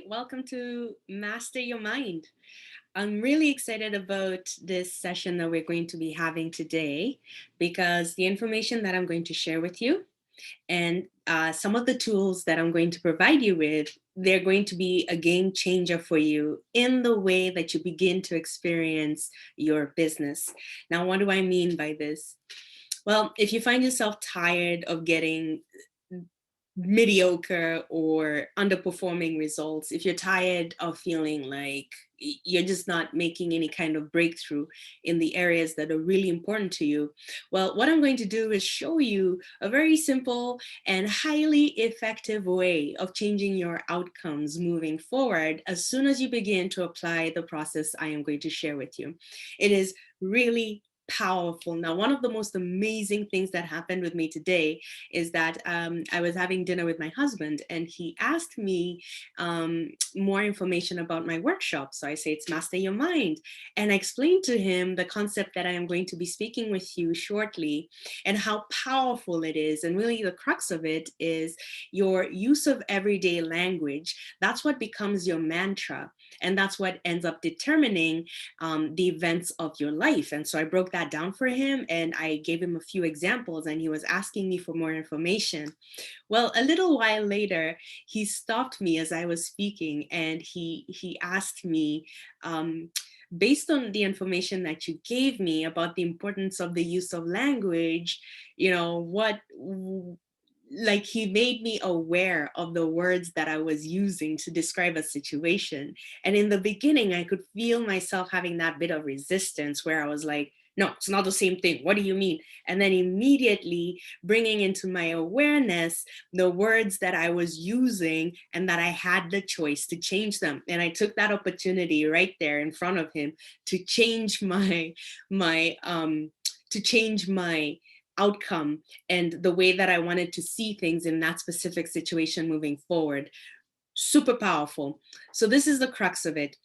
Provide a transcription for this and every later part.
welcome to Master Your Mind. I'm really excited about this session that we're going to be having today because the information that I'm going to share with you and some of the tools that I'm going to provide you with, they're going to be a game changer for you in the way that you begin to experience your business. Now, what do I mean by this? Well, if you find yourself tired of getting mediocre or underperforming results, if you're tired of feeling like you're just not making any kind of breakthrough in the areas that are really important to you, well, what I'm going to do is show you a very simple and highly effective way of changing your outcomes moving forward as soon as you begin to apply the process I am going to share with you. It is really powerful. Now, one of the most amazing things that happened with me today is that I was having dinner with my husband and he asked me more information about my workshop. So I say it's Master Your Mind. And I explained to him the concept that I am going to be speaking with you shortly and how powerful it is. And really the crux of it is your use of everyday language. That's what becomes your mantra. And that's what ends up determining the events of your life. And so I broke that down for him and I gave him a few examples and he was asking me for more information. Well, a little while later, he stopped me as I was speaking and he asked me, based on the information that you gave me about the importance of the use of language, what like he made me aware of the words that I was using to describe a situation. And in the beginning, I could feel myself having that bit of resistance where I was like, no, it's not the same thing. What do you mean? And then immediately bringing into my awareness the words that I was using and that I had the choice to change them. And I took that opportunity right there in front of him to change my outcome and the way that I wanted to see things in that specific situation moving forward. Super powerful. So this is the crux of it.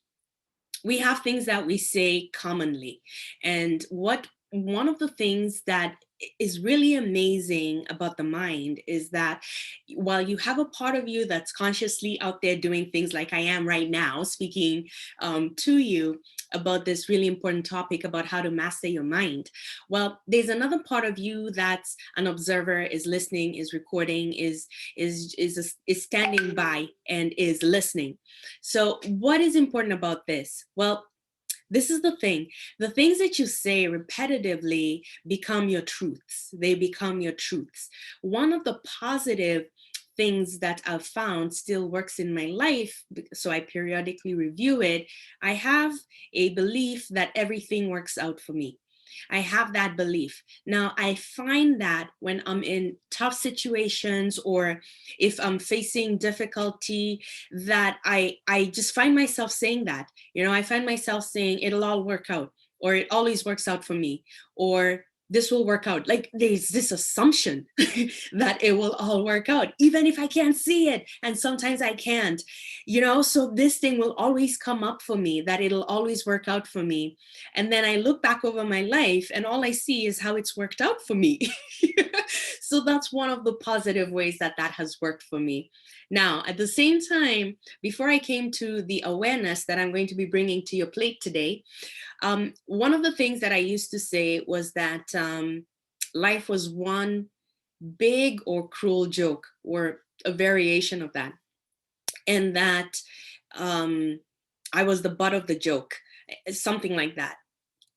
We have things that we say commonly. And what one of the things that is really amazing about the mind is that while you have a part of you that's consciously out there doing things like I am right now, speaking to you about this really important topic about how to master your mind, well, there's another part of you that's an observer, is listening, is recording, is standing by and is listening. So what is important about this? Well, this is the thing. The things that you say repetitively become your truths. They become your truths. One of the positive things that I've found still works in my life, so I periodically review it. I have a belief that everything works out for me. I have that belief. Now, I find that when I'm in tough situations or if I'm facing difficulty, that I just find myself saying that. I find myself saying it'll all work out, or it always works out for me, or this will work out. Like there's this assumption that it will all work out, even if I can't see it. And sometimes I can't, so this thing will always come up for me, that it'll always work out for me. And then I look back over my life and all I see is how it's worked out for me. So that's one of the positive ways that has worked for me. Now, at the same time, before I came to the awareness that I'm going to be bringing to your plate today, one of the things that I used to say was that life was one big or cruel joke, or a variation of that, and that I was the butt of the joke, something like that.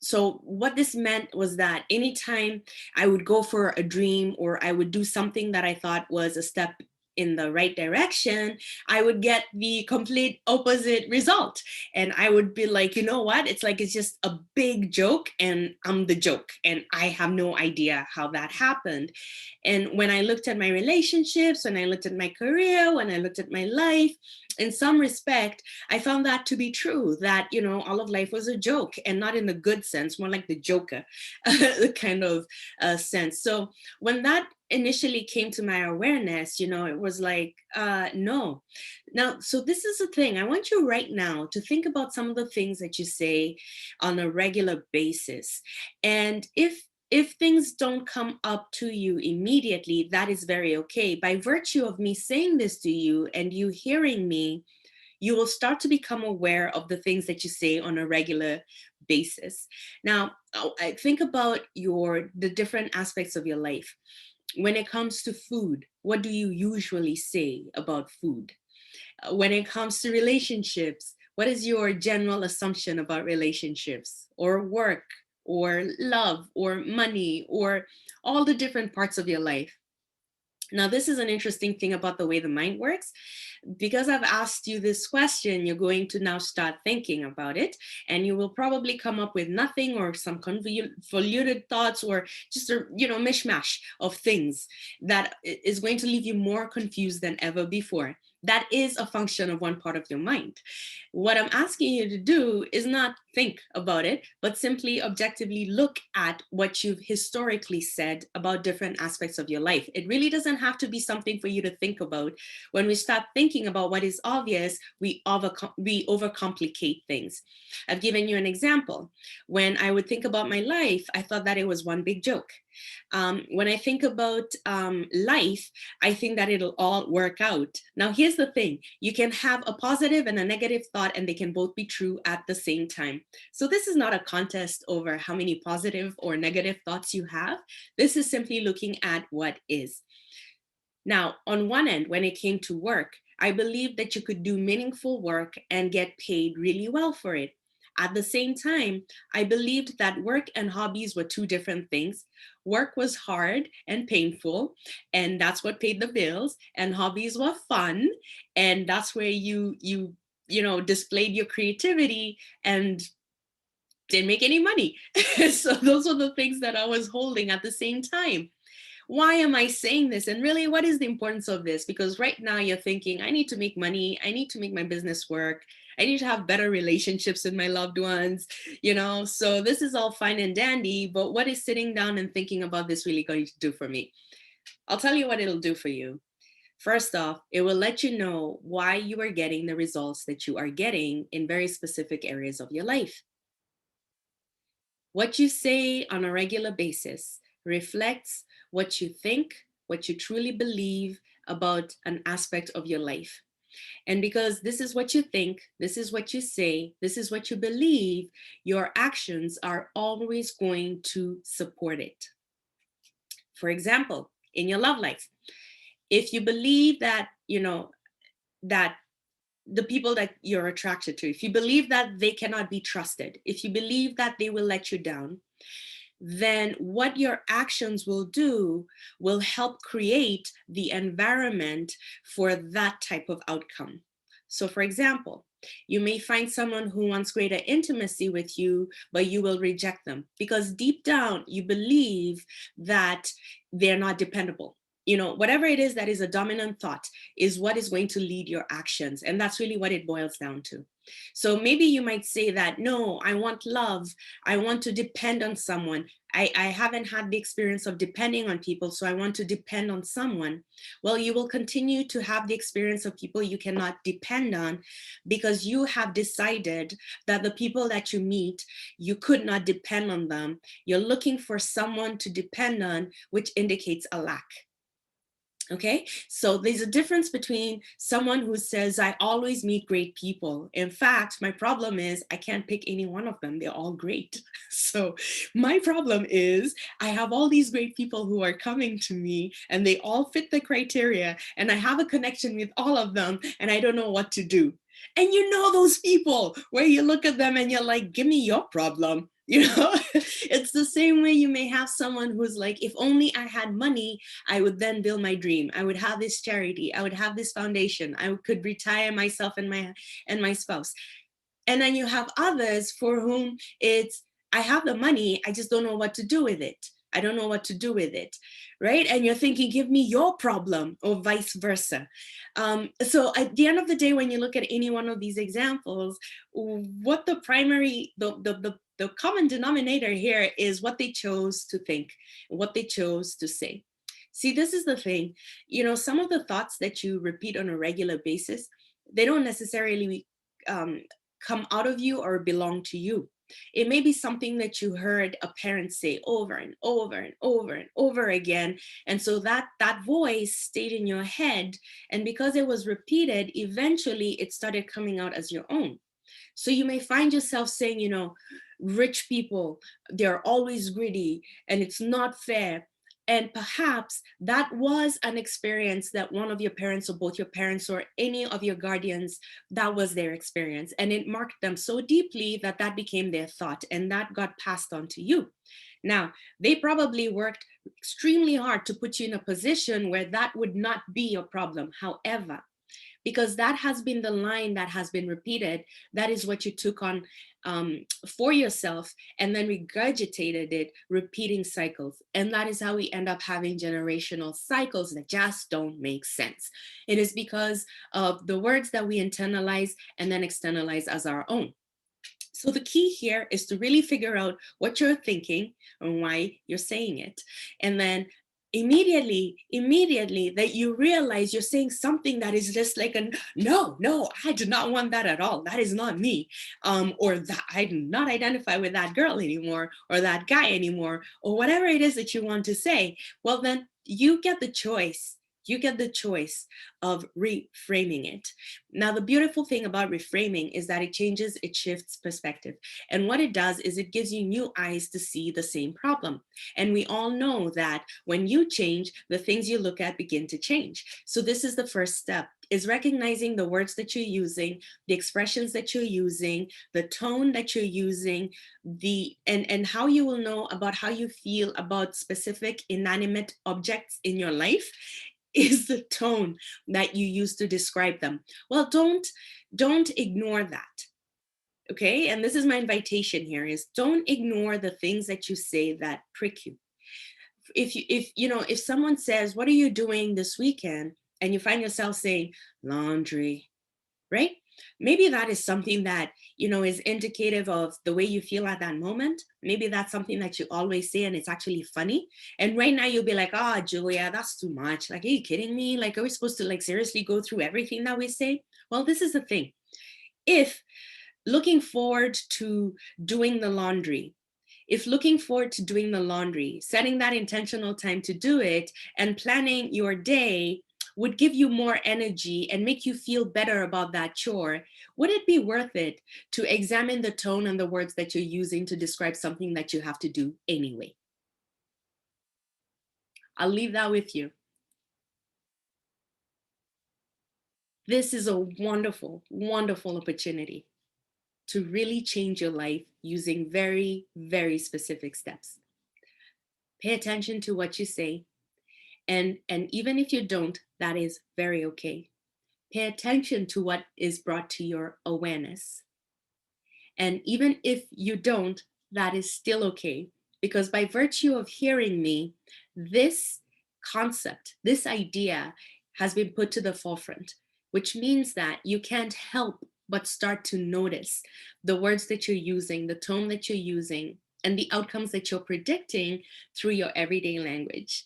So what this meant was that anytime I would go for a dream or I would do something that I thought was a step in the right direction, I would get the complete opposite result. And I would be like, you know what? It's like, it's just a big joke and I'm the joke. And I have no idea how that happened. And when I looked at my relationships, when I looked at my career, when I looked at my life, in some respect, I found that to be true, that, all of life was a joke, and not in the good sense, more like the Joker kind of sense. So when that initially came to my awareness, it was like, no. Now, so this is the thing. I want you right now to think about some of the things that you say on a regular basis. And if things don't come up to you immediately, that is very okay. By virtue of me saying this to you and you hearing me, you will start to become aware of the things that you say on a regular basis. Now, I think about the different aspects of your life. When it comes to food, what do you usually say about food? When it comes to relationships, what is your general assumption about relationships or work or love or money or all the different parts of your life? Now, this is an interesting thing about the way the mind works. Because I've asked you this question, you're going to now start thinking about it, and you will probably come up with nothing or some convoluted thoughts or just a mishmash of things that is going to leave you more confused than ever before. That is a function of one part of your mind. What I'm asking you to do is not think about it, but simply objectively look at what you've historically said about different aspects of your life. It really doesn't have to be something for you to think about. When we start thinking about what is obvious, we overcomplicate things. I've given you an example. When I would think about my life, I thought that it was one big joke. When I think about life, I think that it'll all work out. Now, here's the thing. You can have a positive and a negative thought, and they can both be true at the same time. So this is not a contest over how many positive or negative thoughts you have. This is simply looking at what is. Now, on one end, when it came to work, I believed that you could do meaningful work and get paid really well for it. At the same time, I believed that work and hobbies were two different things. Work was hard and painful, and that's what paid the bills, and hobbies were fun, and that's where you displayed your creativity and didn't make any money. So those were the things that I was holding at the same time. Why am I saying this? And really, what is the importance of this? Because right now you're thinking, I need to make money. I need to make my business work. I need to have better relationships with my loved ones. So this is all fine and dandy, but what is sitting down and thinking about this really going to do for me? I'll tell you what it'll do for you. First off, it will let you know why you are getting the results that you are getting in very specific areas of your life. What you say on a regular basis reflects what you think, what you truly believe about an aspect of your life. And because this is what you think, this is what you say, this is what you believe, your actions are always going to support it. For example, in your love life, if you believe that the people that you're attracted to, if you believe that they cannot be trusted, if you believe that they will let you down, then what your actions will do will help create the environment for that type of outcome. So, for example, you may find someone who wants greater intimacy with you, but you will reject them because deep down you believe that they're not dependable. Whatever it is that is a dominant thought is what is going to lead your actions. And that's really what it boils down to. So maybe you might say that, no, I want love. I want to depend on someone. I haven't had the experience of depending on people, so I want to depend on someone. Well, you will continue to have the experience of people you cannot depend on because you have decided that the people that you meet, you could not depend on them. You're looking for someone to depend on, which indicates a lack. Okay, so there's a difference between someone who says, I always meet great people. In fact, my problem is I can't pick any one of them. They're all great. So my problem is I have all these great people who are coming to me and they all fit the criteria and I have a connection with all of them and I don't know what to do. And those people where you look at them and you're like, give me your problem. It's the same way you may have someone who's like, if only I had money, I would then build my dream. I would have this charity. I would have this foundation. I could retire myself and my spouse. And then you have others for whom it's, I have the money. I just don't know what to do with it. I don't know what to do with it. Right. And you're thinking, give me your problem or vice versa. So at the end of the day, when you look at any one of these examples, what the common denominator here is what they chose to think, what they chose to say. See, this is the thing, some of the thoughts that you repeat on a regular basis, they don't necessarily come out of you or belong to you. It may be something that you heard a parent say over and over and over and over again. And so that voice stayed in your head. And because it was repeated, eventually it started coming out as your own. So you may find yourself saying, rich people, they're always greedy and it's not fair. And perhaps that was an experience that one of your parents, or both your parents, or any of your guardians, that was their experience. And it marked them so deeply that that became their thought, and that got passed on to you. Now, they probably worked extremely hard to put you in a position where that would not be a problem. However, because that has been the line that has been repeated, that is what you took on for yourself and then regurgitated it, repeating cycles. And that is how we end up having generational cycles that just don't make sense. It is because of the words that we internalize and then externalize as our own. So the key here is to really figure out what you're thinking and why you're saying it. And then immediately that you realize you're saying something that is just like a no, I do not want that at all. That is not me. Or that I do not identify with that girl anymore, or that guy anymore, or whatever it is that you want to say. Well, then you get the choice. You get the choice of reframing it. Now, the beautiful thing about reframing is that it shifts perspective. And what it does is it gives you new eyes to see the same problem. And we all know that when you change, the things you look at begin to change. So this is the first step, is recognizing the words that you're using, the expressions that you're using, the tone that you're using, and how you will know about how you feel about specific inanimate objects in your life is the tone that you use to describe them. Well, don't ignore that. Okay? And this is my invitation here, is don't ignore the things that you say that prick you. If someone says, "What are you doing this weekend?" and you find yourself saying, "Laundry," right? Maybe that is something that, is indicative of the way you feel at that moment. Maybe that's something that you always say and it's actually funny. And right now you'll be like, "Oh, Julia, that's too much. Like, are you kidding me? Like, are we supposed to like seriously go through everything that we say?" Well, this is the thing. If looking forward to doing the laundry, setting that intentional time to do it and planning your day would give you more energy and make you feel better about that chore, would it be worth it to examine the tone and the words that you're using to describe something that you have to do anyway? I'll leave that with you. This is a wonderful, wonderful opportunity to really change your life using very, very specific steps. Pay attention to what you say. And even if you don't, that is very okay. Pay attention to what is brought to your awareness. And even if you don't, that is still okay. Because by virtue of hearing me, this concept, this idea has been put to the forefront, which means that you can't help but start to notice the words that you're using, the tone that you're using, and the outcomes that you're predicting through your everyday language.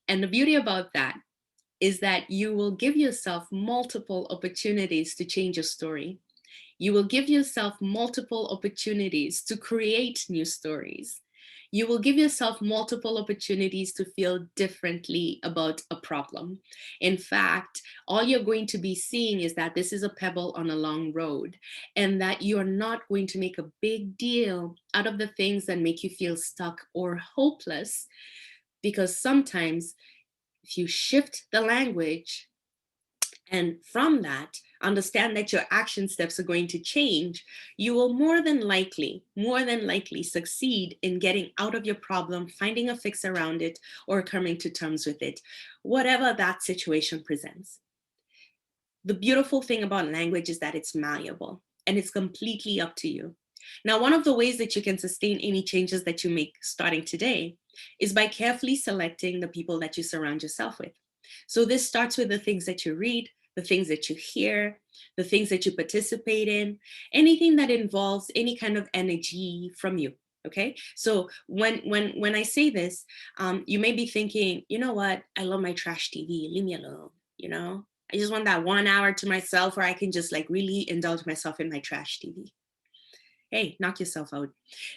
And the beauty about that is that you will give yourself multiple opportunities to change your story. You will give yourself multiple opportunities to create new stories. You will give yourself multiple opportunities to feel differently about a problem. In fact, all you're going to be seeing is that this is a pebble on a long road, and that you're not going to make a big deal out of the things that make you feel stuck or hopeless, because sometimes if you shift the language and from that understand that your action steps are going to change, you will more than likely succeed in getting out of your problem, finding a fix around it, or coming to terms with it, whatever that situation presents. The beautiful thing about language is that it's malleable and it's completely up to you. Now, one of the ways that you can sustain any changes that you make starting today is by carefully selecting the people that you surround yourself with. So this starts with the things that you read, the things that you hear, the things that you participate in, anything that involves any kind of energy from you. Okay, so when I say this, you may be thinking, you know what, I love my trash TV, leave me alone. I just want that 1 hour to myself where I can just like really indulge myself in my trash TV. hey, knock yourself out.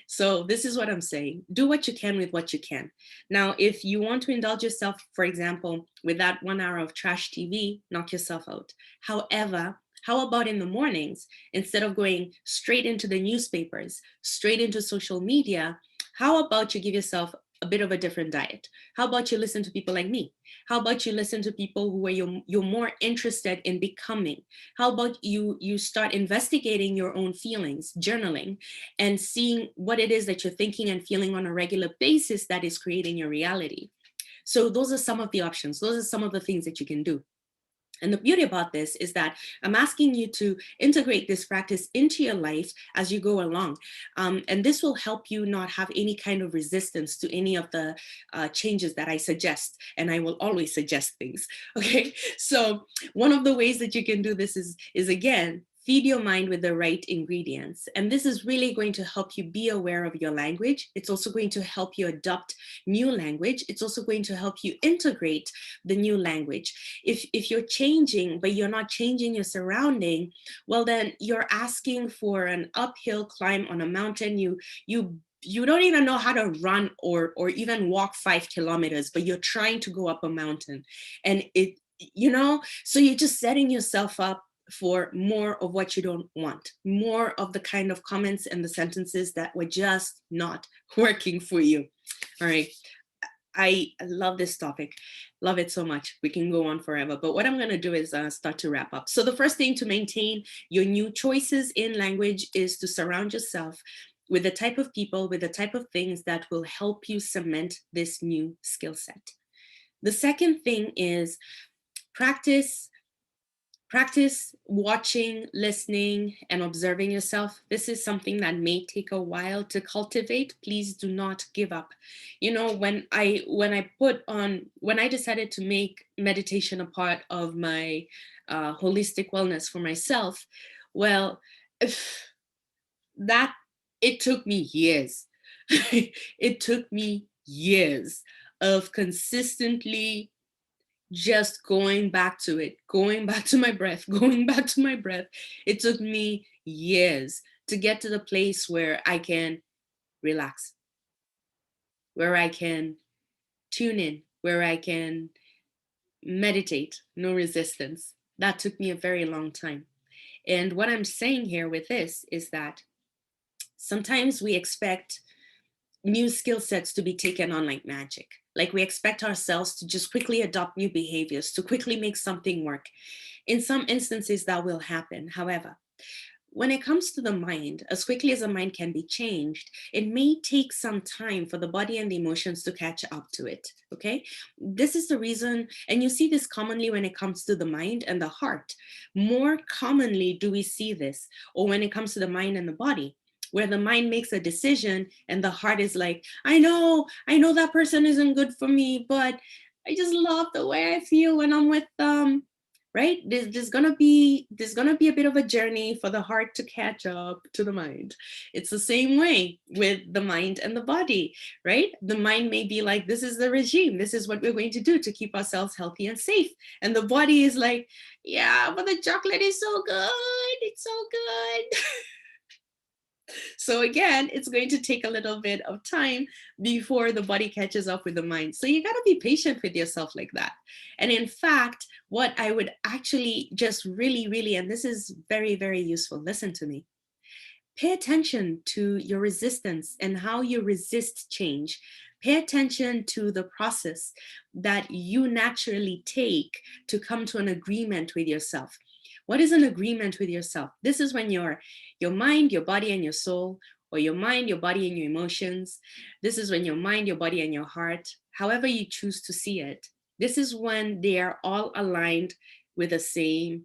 So this is what I'm saying. Do what you can with what you can. Now, if you want to indulge yourself, for example, with that 1 hour of trash TV, knock yourself out. However, how about in the mornings, instead of going straight into the newspapers, straight into social media, how about you give yourself a bit of a different diet? How about you listen to people like me? How about you listen to people who are you're more interested in becoming? How about you start investigating your own feelings, journaling, and seeing what it is that you're thinking and feeling on a regular basis that is creating your reality? So those are some of the options. Those are some of the things that you can do. And the beauty about this is that I'm asking you to integrate this practice into your life as you go along. And this will help you not have any kind of resistance to any of the changes that I suggest. And I will always suggest things. Okay. So one of the ways that you can do this is again, feed your mind with the right ingredients. And this is really going to help you be aware of your language. It's also going to help you adopt new language. It's also going to help you integrate the new language. If you're changing, but you're not changing your surrounding, well, then you're asking for an uphill climb on a mountain. You don't even know how to run or even walk 5 kilometers, but you're trying to go up a mountain. And so you're just setting yourself up for more of what you don't want, more of the kind of comments and the sentences that were just not working for you. All right. I love this topic. Love it so much. We can go on forever. But what I'm going to do is start to wrap up. So the first thing to maintain your new choices in language is to surround yourself with the type of people, with the type of things that will help you cement this new skill set. The second thing is practice watching, listening, and observing yourself. This is something that may take a while to cultivate. Please do not give up. When I decided to make meditation a part of my holistic wellness for myself, well, that it took me years. It took me years of consistently just going back to it, going back to my breath, going back to my breath. It took me years to get to the place where I can relax, where I can tune in, where I can meditate, no resistance. That took me a very long time. And what I'm saying here with this is that sometimes we expect new skill sets to be taken on like magic. Like we expect ourselves to just quickly adopt new behaviors, to quickly make something work. In some instances, that will happen. However, when it comes to the mind, as quickly as a mind can be changed, it may take some time for the body and the emotions to catch up to it. Okay. This is the reason, and you see this commonly when it comes to the mind and the heart. More commonly do we see this, or when it comes to the mind and the body, where the mind makes a decision and the heart is like, I know that person isn't good for me, but I just love the way I feel when I'm with them. Right? There's gonna be a bit of a journey for the heart to catch up to the mind. It's the same way with the mind and the body, right? The mind may be like, this is the regime, this is what we're going to do to keep ourselves healthy and safe. And the body is like, yeah, but the chocolate is so good, it's so good. So again, it's going to take a little bit of time before the body catches up with the mind. So you got to be patient with yourself like that. And in fact, what I would actually just really, and this is very, very useful, listen to me. Pay attention to your resistance and how you resist change. Pay attention to the process that you naturally take to come to an agreement with yourself. What is an agreement with yourself? This is when your mind, your body, and your soul, or your mind, your body, and your emotions. This is when your mind, your body, and your heart, however you choose to see it, this is when they are all aligned with the same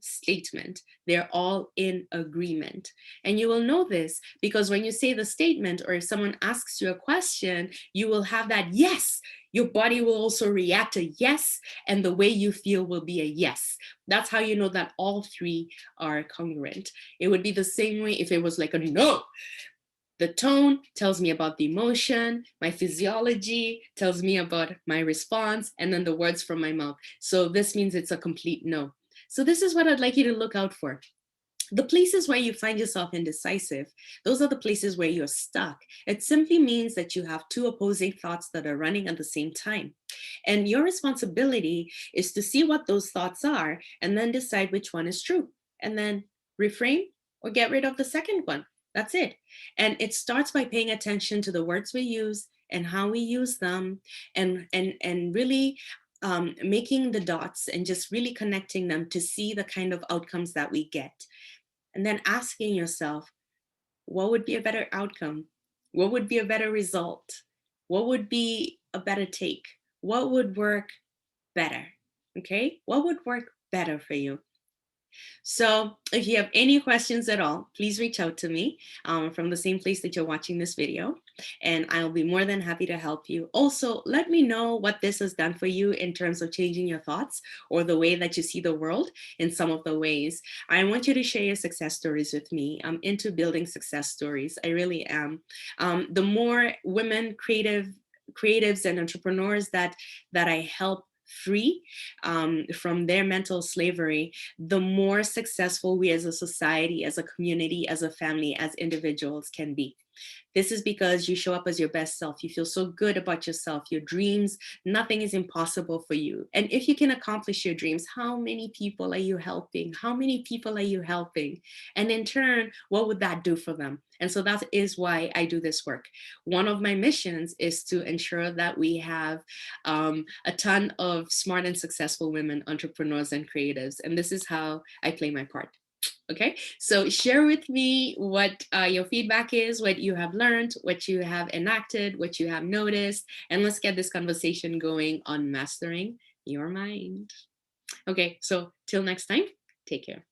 statement. They're all in agreement. And you will know this because when you say the statement, or if someone asks you a question, you will have that yes. Your body will also react a yes, and the way you feel will be a yes. That's how you know that all three are congruent. It would be the same way if it was like a no. The tone tells me about the emotion, my physiology tells me about my response, and then the words from my mouth. So this means it's a complete no. So this is what I'd like you to look out for. The places where you find yourself indecisive, those are the places where you're stuck. It simply means that you have two opposing thoughts that are running at the same time. And your responsibility is to see what those thoughts are and then decide which one is true. And then reframe or get rid of the second one. That's it. And it starts by paying attention to the words we use and how we use them, and really making the dots and just really connecting them to see the kind of outcomes that we get. And then asking yourself, what would be a better outcome? What would be a better result? What would be a better take? What would work better? Okay, what would work better for you? So if you have any questions at all, please reach out to me from the same place that you're watching this video, and I'll be more than happy to help you. Also, let me know what this has done for you in terms of changing your thoughts or the way that you see the world in some of the ways. I want you to share your success stories with me. I'm into building success stories. I really am. The more women creatives and entrepreneurs that I help free from their mental slavery, the more successful we as a society, as a community, as a family, as individuals can be. This is because you show up as your best self. You feel so good about yourself, your dreams. Nothing is impossible for you. And if you can accomplish your dreams, how many people are you helping? How many people are you helping? And in turn, what would that do for them? And so that is why I do this work. One of my missions is to ensure that we have a ton of smart and successful women entrepreneurs and creatives. And this is how I play my part. Okay, so share with me what your feedback is, what you have learned, what you have enacted, what you have noticed, and let's get this conversation going on mastering your mind. Okay, so till next time, take care.